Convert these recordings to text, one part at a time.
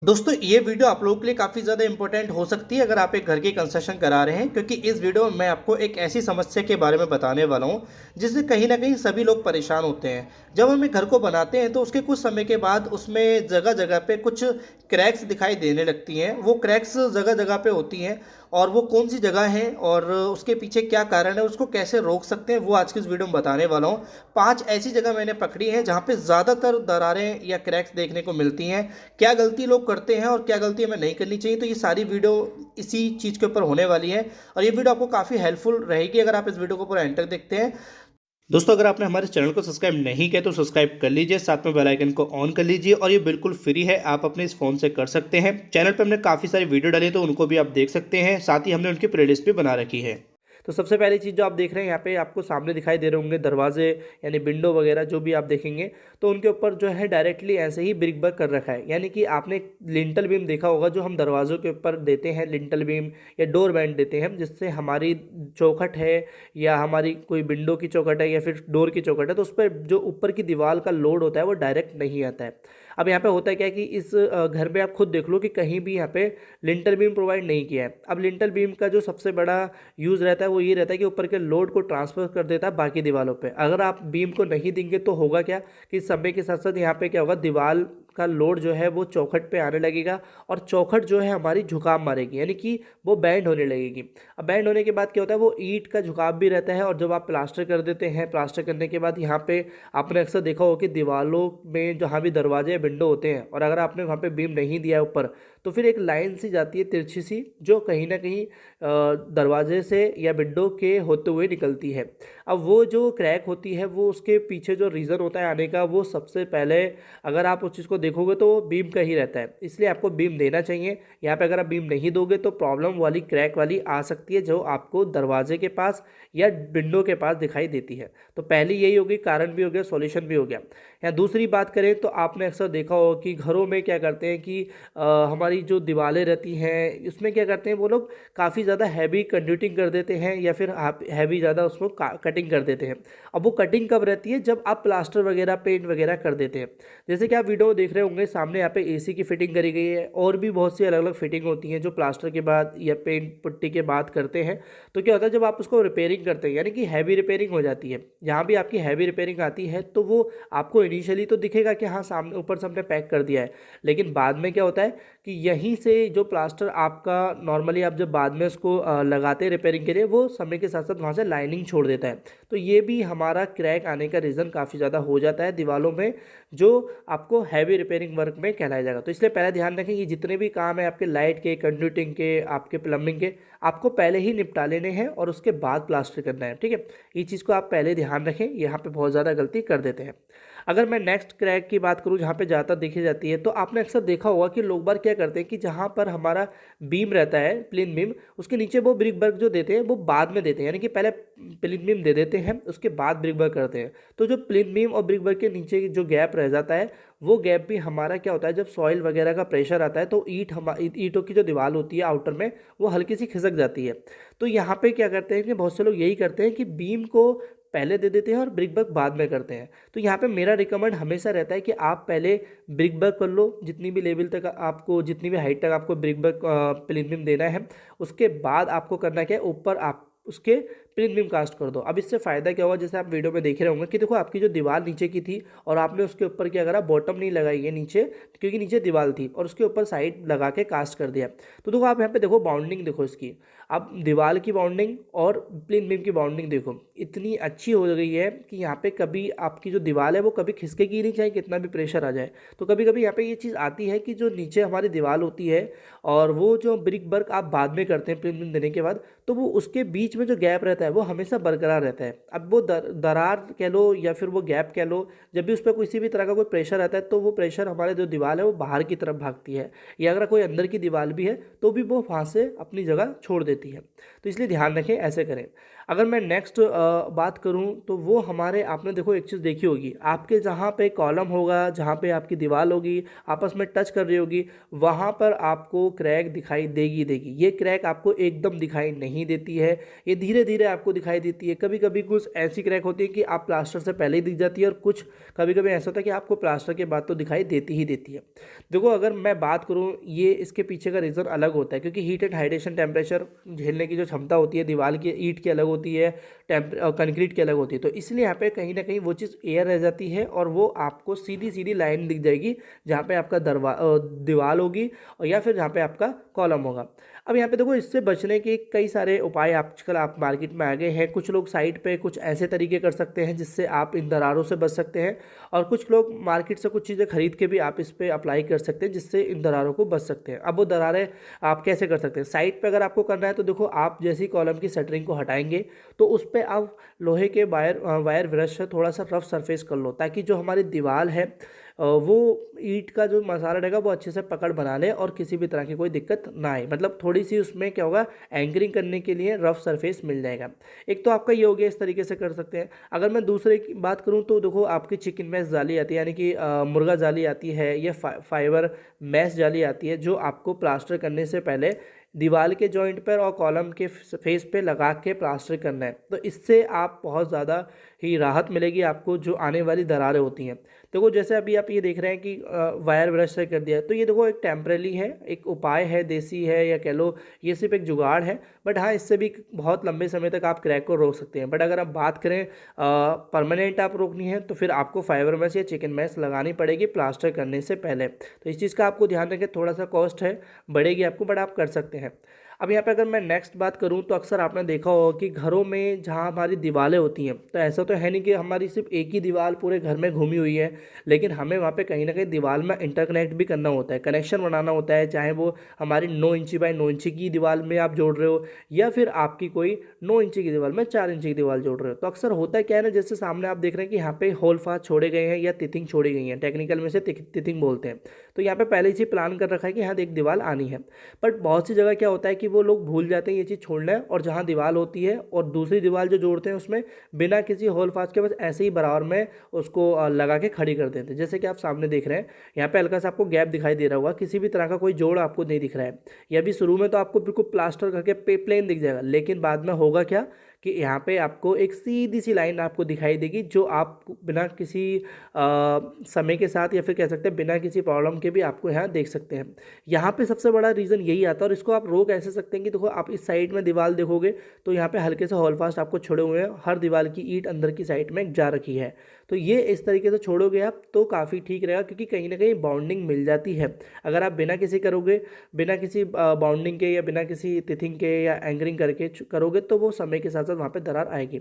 दोस्तों ये वीडियो आप लोगों के लिए काफ़ी ज़्यादा इंपॉर्टेंट हो सकती है अगर आप एक घर की कंस्ट्रक्शन करा रहे हैं, क्योंकि इस वीडियो में मैं आपको एक ऐसी समस्या के बारे में बताने वाला हूँ जिससे कहीं ना कहीं सभी लोग परेशान होते हैं। जब हम एक घर को बनाते हैं तो उसके कुछ समय के बाद उसमें जगह जगह पे कुछ क्रैक्स दिखाई देने लगती हैं। वो क्रैक्स जगह जगह पे होती हैं और वो कौन सी जगह है और उसके पीछे क्या कारण है, उसको कैसे रोक सकते हैं, वो आज की इस वीडियो में बताने वाला हूँ। 5 ऐसी जगह मैंने पकड़ी हैं जहाँ पे ज़्यादातर दरारें या क्रैक्स देखने को मिलती हैं। क्या गलती लोग करते हैं और क्या गलती हमें नहीं करनी चाहिए, तो ये सारी वीडियो इसी चीज़ के ऊपर होने वाली है और ये वीडियो आपको काफ़ी हेल्पफुल रहेगी अगर आप इस वीडियो को पूरा एंड तक देखते हैं। दोस्तों अगर आपने हमारे चैनल को सब्सक्राइब नहीं किया तो सब्सक्राइब कर लीजिए, साथ में बेल आइकन को ऑन कर लीजिए और ये बिल्कुल फ्री है, आप अपने इस फ़ोन से कर सकते हैं। चैनल पर हमने काफ़ी सारी वीडियो डाली है तो उनको भी आप देख सकते हैं, साथ ही हमने उनकी प्लेलिस्ट भी बना रखी है। तो सबसे पहली चीज़ जो आप देख रहे हैं यहाँ पे आपको सामने दिखाई दे रहे होंगे दरवाजे यानी विंडो वगैरह जो भी आप देखेंगे, तो उनके ऊपर जो है डायरेक्टली ऐसे ही ब्रिक वर्क कर रखा है। यानी कि आपने एक लिंटल बीम देखा होगा जो हम दरवाज़ों के ऊपर देते हैं, लिंटल बीम या डोर बैंड देते हैं, जिससे हमारी चौखट है या हमारी कोई विंडो की चौखट है या फिर डोर की चौखट है तो उस पर जो ऊपर की दीवार का लोड होता है वो डायरेक्ट नहीं आता है। अब यहाँ पे होता है क्या है कि इस घर में आप खुद देख लो कि कहीं भी यहाँ पे लिंटल बीम प्रोवाइड नहीं किया है। अब लिंटल बीम का जो सबसे बड़ा यूज़ रहता है वो ये रहता है कि ऊपर के लोड को ट्रांसफ़र कर देता है बाकी दीवारों पे। अगर आप बीम को नहीं देंगे तो होगा क्या कि समय के साथ साथ यहाँ पे क्या होगा, दीवार का लोड जो है वो चौखट पे आने लगेगा और चौखट जो है हमारी झुकाव मारेगी, यानी कि वो बैंड होने लगेगी। अब बैंड होने के बाद क्या होता है, वो ईंट का झुकाव भी रहता है और जब आप प्लास्टर कर देते हैं, प्लास्टर करने के बाद यहाँ पे आपने अक्सर देखा होगा कि दीवारों में जहाँ भी दरवाजे विंडो होते हैं और अगर आपने वहाँ पे बीम नहीं दिया है ऊपर तो फिर एक लाइन सी जाती है तिरछी सी, जो कहीं ना कहीं दरवाजे से या विंडो के होते हुए निकलती है। अब वो जो क्रैक होती है वो उसके पीछे जो रीज़न होता है आने का, वो सबसे पहले अगर आप उस चीज़ को देखोगे तो वो बीम का ही रहता है। इसलिए आपको बीम देना चाहिए। यहाँ पे अगर आप बीम नहीं दोगे तो प्रॉब्लम वाली क्रैक वाली आ सकती है जो आपको दरवाजे के पास या विंडो के पास दिखाई देती है। तो पहली यही होगी, कारण भी हो गया, सॉल्यूशन भी हो गया। या दूसरी बात करें तो आपने अक्सर देखा होगा कि घरों में क्या करते हैं कि हमारी जो दीवारें रहती हैं उसमें क्या करते हैं वो लोग काफ़ी ज़्यादा हैवी कंड्यूटिंग कर देते हैं या फिर हैवी ज़्यादा उसको कटिंग कर देते हैं। अब वो कटिंग कब रहती है, जब आप प्लास्टर वगैरह पेंट वगैरह कर देते हैं। जैसे कि आप वीडियो देख रहे होंगे सामने यहाँ पे एसी की फिटिंग करी गई है और भी बहुत सी अलग अलग फिटिंग होती हैं जो प्लास्टर के बाद या पेंट पुट्टी के बाद करते हैं। तो क्या होता है, जब आप उसको रिपेयरिंग करते हैं यानी कि हैवी रिपेयरिंग हो जाती है, जहाँ भी आपकी हैवी रिपेयरिंग आती है तो वो आपको इनिशियली तो दिखेगा कि हाँ सामने ऊपर से हमने पैक कर दिया है, लेकिन बाद में क्या होता है कि यहीं से जो प्लास्टर आपका नॉर्मली आप जब बाद में उसको लगाते हैं रिपेयरिंग के लिए, वो समय के साथ साथ वहाँ से लाइनिंग छोड़ देता है। तो ये भी हमारा क्रैक आने का रीज़न काफ़ी ज़्यादा हो जाता है दीवारों में, जो आपको हैवी रिपेयरिंग वर्क में कहलाया जाएगा। तो इसलिए पहले ध्यान रखें कि जितने भी काम है आपके लाइट के, कंड्यूटिंग के, आपके प्लम्बिंग के, आपको पहले ही निपटा लेने हैं और उसके बाद प्लास्टर करना है। ठीक है, ये चीज़ को आप पहले ध्यान रखें, यहाँ पे बहुत ज़्यादा गलती कर देते हैं। अगर मैं नेक्स्ट क्रैक की बात करूँ जहाँ पे ज़्यादातर देखी जाती है, तो आपने अक्सर देखा होगा कि लोग बार क्या करते हैं कि जहाँ पर हमारा बीम रहता है, प्लेन बीम, उसके नीचे वो ब्रिक वर्क जो देते हैं वो बाद में देते हैं, यानी कि पहले प्लेन बीम दे देते हैं उसके बाद ब्रिक वर्क करते हैं। तो जो प्लेन बीम और ब्रिक वर्क के नीचे जो गैप रह जाता है, वो गैप भी हमारा क्या होता है, जब सॉइल वगैरह का प्रेशर आता है तो ईंटों की जो दीवार होती है आउटर में, वो हल्की सी खिसक जाती है। तो यहाँ पे क्या करते हैं कि बहुत से लोग यही करते हैं कि बीम को पहले दे देते हैं और ब्रिक वर्क बाद में करते हैं। तो यहाँ पे मेरा रिकमेंड हमेशा रहता है कि आप पहले ब्रिक वर्क कर लो, जितनी भी लेवल तक आपको, जितनी भी हाइट तक आपको ब्रिक वर्क प्लेन बीम देना है, उसके बाद आपको करना क्या है, ऊपर आप उसके प्लेन बीम कास्ट कर दो। अब इससे फ़ायदा क्या होगा, जैसे आप वीडियो में देख रहे होंगे कि देखो आपकी जो दीवार नीचे की थी और आपने उसके ऊपर क्या करा, बॉटम नहीं लगाई है नीचे, क्योंकि नीचे दीवार थी, और उसके ऊपर साइड लगा के कास्ट कर दिया। तो देखो आप यहाँ पे देखो बाउंडिंग देखो इसकी, अब दीवार की बाउंडिंग और प्लेन बीम की बाउंडिंग देखो इतनी अच्छी हो गई है कि यहाँ पे कभी आपकी जो दीवार है वो कभी खिसकेगी ही नहीं, चाहे कितना भी प्रेशर आ जाए। तो कभी कभी यहाँ पे ये चीज़ आती है कि जो नीचे हमारी दीवार होती है और वो जो ब्रिक वर्क आप बाद में करते हैं प्लेन बीम देने के बाद, तो वो उसके बीच में जो गैप रहता है वो हमेशा बरकरार रहता है। अब वो दरार कह लो या फिर वो गैप कह लो, जब भी उस पर किसी भी तरह का कोई प्रेशर आता है तो वो प्रेशर हमारे जो दीवार है वो बाहर की तरफ भागती है, या अगर कोई अंदर की दीवार भी है तो भी वो वहाँ से अपनी जगह छोड़ देती है। तो इसलिए ध्यान रखें, ऐसे करें। अगर मैं नेक्स्ट बात करूं तो वो हमारे, आपने देखो एक चीज़ देखी होगी, आपके जहाँ पे कॉलम होगा, जहाँ पे आपकी दीवार होगी आपस में टच कर रही होगी, वहाँ पर आपको क्रैक दिखाई देगी। ये क्रैक आपको एकदम दिखाई नहीं देती है, ये धीरे धीरे आपको दिखाई देती है। कभी कभी कुछ ऐसी क्रैक होती है कि आप प्लास्टर से पहले ही दिख जाती है, और कुछ कभी कभी ऐसा होता है कि आपको प्लास्टर के बाद तो दिखाई देती ही देती है। देखो, अगर मैं बात करूँ, ये इसके पीछे का रीज़न अलग होता है, क्योंकि हीट एंड हाइड्रेशन टेम्परेचर झेलने की जो क्षमता होती है दीवार की, ईंट की अलग होती है, कंक्रीट की अलग होती है। तो इसलिए यहाँ पे कहीं ना कहीं वो चीज़ एयर रह जाती है, और वो आपको सीधी सीधी लाइन दिख जाएगी जहाँ पे आपका दीवार होगी, और या फिर जहाँ पे आपका कॉलम होगा। अब यहाँ पे देखो, इससे बचने के कई सारे उपाय आजकल आप मार्केट में आ गए हैं। कुछ लोग साइट पे कुछ ऐसे तरीके कर सकते हैं जिससे आप इन दरारों से बच सकते हैं, और कुछ लोग मार्केट से कुछ चीज़ें खरीद के भी आप इस पर अप्लाई कर सकते हैं जिससे इन दरारों को बच सकते हैं। अब वो दरारें आप कैसे कर सकते हैं? साइट पे अगर आपको करना है तो देखो, आप जैसी कॉलम की शटरिंग को हटाएंगे तो उस पर आप लोहे के वायर ब्रश से थोड़ा सा रफ सरफेस कर लो, ताकि जो हमारी दीवार है वो ईंट का जो मसाला रहेगा वो अच्छे से पकड़ बना ले, और किसी भी तरह की कोई दिक्कत ना आए। मतलब थोड़ी सी उसमें क्या होगा, एंकरिंग करने के लिए रफ सरफेस मिल जाएगा। एक तो आपका ये हो गया, इस तरीके से कर सकते हैं। अगर मैं दूसरे की बात करूँ तो देखो, आपकी चिकन मैश जाली आती है, यानी कि मुर्गा जाली आती है, या फाइबर मैश जाली आती है, जो आपको प्लास्टर करने से पहले दीवार के जॉइंट पर और कॉलम के फेस पे लगा के प्लास्टर करना है। तो इससे आप बहुत ज़्यादा ही राहत मिलेगी आपको जो आने वाली दरारें होती हैं। देखो, जैसे अभी आप ये देख रहे हैं कि वायर ब्रश से कर दिया है, तो ये देखो एक टेम्परेरी है, एक उपाय है, देसी है, या कह लो ये सिर्फ एक जुगाड़ है। बट हाँ, इससे भी बहुत लंबे समय तक आप क्रैक को रोक सकते हैं। बट अगर आप बात करें परमानेंट आप रोकनी है, तो फिर आपको फाइबर मैश या चिकन मैश लगानी पड़ेगी प्लास्टर करने से पहले। तो इस चीज़ का आपको ध्यान रखें, थोड़ा सा कॉस्ट है, बढ़ेगी आपको, बट आप कर सकते हैं। अब यहाँ पे अगर मैं नेक्स्ट बात करूँ तो अक्सर आपने देखा होगा कि घरों में जहाँ हमारी दीवारें होती हैं, तो ऐसा तो है नहीं कि हमारी सिर्फ एक ही दीवार पूरे घर में घूमी हुई है, लेकिन हमें वहाँ पे कहीं ना कहीं दीवार में इंटरकनेक्ट भी करना होता है, कनेक्शन बनाना होता है। चाहे वो हमारी 9 इंची बाई 9 इंची की दीवार में आप जोड़ रहे हो, या फिर आपकी कोई 9 इंची की दीवार में 4 इंची की दीवार जोड़ रहे हो। तो अक्सर होता है क्या है ना, जैसे सामने आप देख रहे हैं कि यहाँ पे होल फास्ट छोड़े गए हैं या तिथिंग छोड़ी गई हैं, टेक्निकल में से तिथिंग बोलते हैं। तो यहाँ पे पहले से प्लान कर रखा है कि यहाँ एक दीवार आनी है, बट बहुत सी जगह क्या होता है कि वो लोग भूल जाते हैं ये चीज़ छोड़ना है, और जहाँ दीवार होती है और दूसरी दीवार जो जोड़ते हैं उसमें बिना किसी होल फास्ट के बस ऐसे ही बराबर में उसको लगा के खड़ी कर देते हैं। जैसे कि आप सामने देख रहे हैं, यहाँ पे हल्का सा आपको गैप दिखाई दे रहा होगा, किसी भी तरह का कोई जोड़ आपको नहीं दिख रहा है। यह भी शुरू में तो आपको बिल्कुल प्लास्टर करके प्लेन दिख जाएगा, लेकिन बाद में होगा क्या कि यहाँ पे आपको एक सीधी सी लाइन आपको दिखाई देगी, जो आप बिना किसी समय के साथ, या फिर कह सकते हैं बिना किसी प्रॉब्लम के भी आपको यहाँ देख सकते हैं। यहाँ पे सबसे बड़ा रीज़न यही आता है, और इसको आप रोक ऐसे सकते हैं कि देखो, आप इस साइड में दीवार देखोगे तो यहाँ पे हल्के से होल फास्ट आपको छोड़े हुए हैं, हर दीवार की ईंट अंदर की साइड में जा रखी है। तो ये इस तरीके से छोड़ोगे आप तो काफ़ी ठीक रहेगा, क्योंकि कहीं ना कहीं बाउंडिंग मिल जाती है। अगर आप बिना किसी करोगे, बिना किसी बाउंडिंग के या बिना किसी तिथिंग के या एंकरिंग करके करोगे, तो वो समय के साथ साथ वहाँ पे दरार आएगी।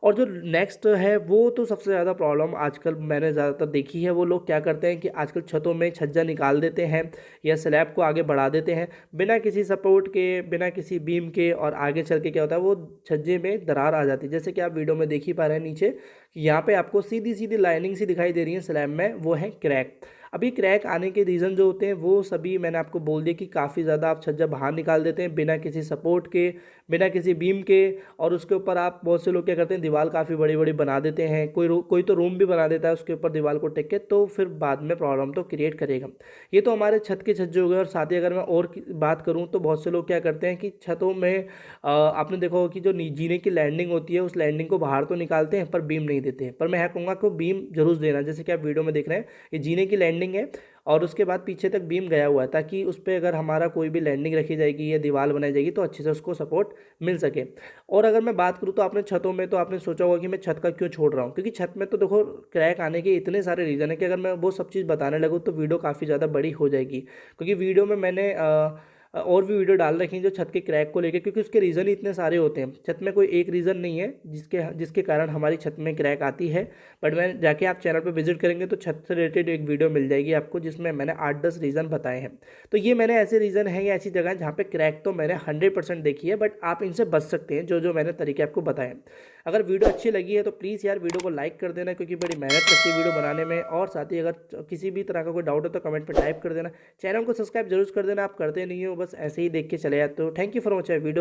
और जो नेक्स्ट है, वो तो सबसे ज़्यादा प्रॉब्लम आजकल मैंने ज़्यादातर देखी है। वो लोग क्या करते हैं कि आजकल छतों में छज्जा निकाल देते हैं या स्लैब को आगे बढ़ा देते हैं बिना किसी सपोर्ट के, बिना किसी बीम के, और आगे चल के क्या होता है, वो छज्जे में दरार आ जाती है। जैसे कि आप वीडियो में देख ही पा रहे हैं नीचे, यहाँ पे आपको सीधी सीधी लाइनिंग सी दिखाई दे रही है स्लैब में, वो है क्रैक। अभी क्रैक आने के रीज़न जो होते हैं वो सभी मैंने आपको बोल दिया कि काफ़ी ज़्यादा आप छज्जा बाहर निकाल देते हैं बिना किसी सपोर्ट के, बिना किसी बीम के, और उसके ऊपर आप, बहुत से लोग क्या करते हैं, दीवार काफ़ी बड़ी बड़ी बना देते हैं। कोई तो रूम भी बना देता है उसके ऊपर दीवार को टेक के, तो फिर बाद में प्रॉब्लम तो क्रिएट करेगा। ये तो हमारे छत के छज्जे हो गए। और साथ ही अगर मैं और बात करूँ तो बहुत से लोग क्या करते हैं कि छतों में आपने देखा होगा कि जो जीने की लैंडिंग होती है, उस लैंडिंग को बाहर तो निकालते हैं पर बीम नहीं देते हैं। पर मैं यहाँ कहूँगा कि बीम जरूर देना। जैसे कि आप वीडियो में देख रहे हैं, ये जीने की लैंडिंग है और उसके बाद पीछे तक बीम गया हुआ है, ताकि उस पर अगर हमारा कोई भी लैंडिंग रखी जाएगी या दीवार बनाई जाएगी तो अच्छे से उसको सपोर्ट मिल सके। और अगर मैं बात करूँ तो आपने छतों में, तो आपने सोचा होगा कि मैं छत का क्यों छोड़ रहा हूँ, क्योंकि छत में तो देखो क्रैक आने के इतने सारे रीज़न है कि अगर मैं वो सब चीज़ बताने लगूँ तो वीडियो काफ़ी ज़्यादा बड़ी हो जाएगी। क्योंकि वीडियो में मैंने और भी वीडियो डाल रखी हैं जो छत के क्रैक को लेकर, क्योंकि उसके रीज़न ही इतने सारे होते हैं। छत में कोई एक रीज़न नहीं है जिसके कारण हमारी छत में क्रैक आती है। बट मैं जाके आप चैनल पे विजिट करेंगे तो छत से रिलेटेड एक वीडियो मिल जाएगी आपको, जिसमें मैंने 8-10 रीज़न बताए हैं। तो ये मैंने ऐसे रीज़न हैं या ऐसी जगह जहाँ पे क्रैक तो मैंने 100% देखी है, बट आप इनसे बच सकते हैं जो मैंने तरीके आपको बताए। अगर वीडियो अच्छी लगी है तो प्लीज़ यार वीडियो को लाइक कर देना, क्योंकि बड़ी मेहनत लगती है वीडियो बनाने में। और साथ ही अगर किसी भी तरह का कोई डाउट हो तो कमेंट पर टाइप कर देना। चैनल को सब्सक्राइब जरूर कर देना, आप करते नहीं हो, बस ऐसे ही देख के चले जाते हो। Thank you for watching video.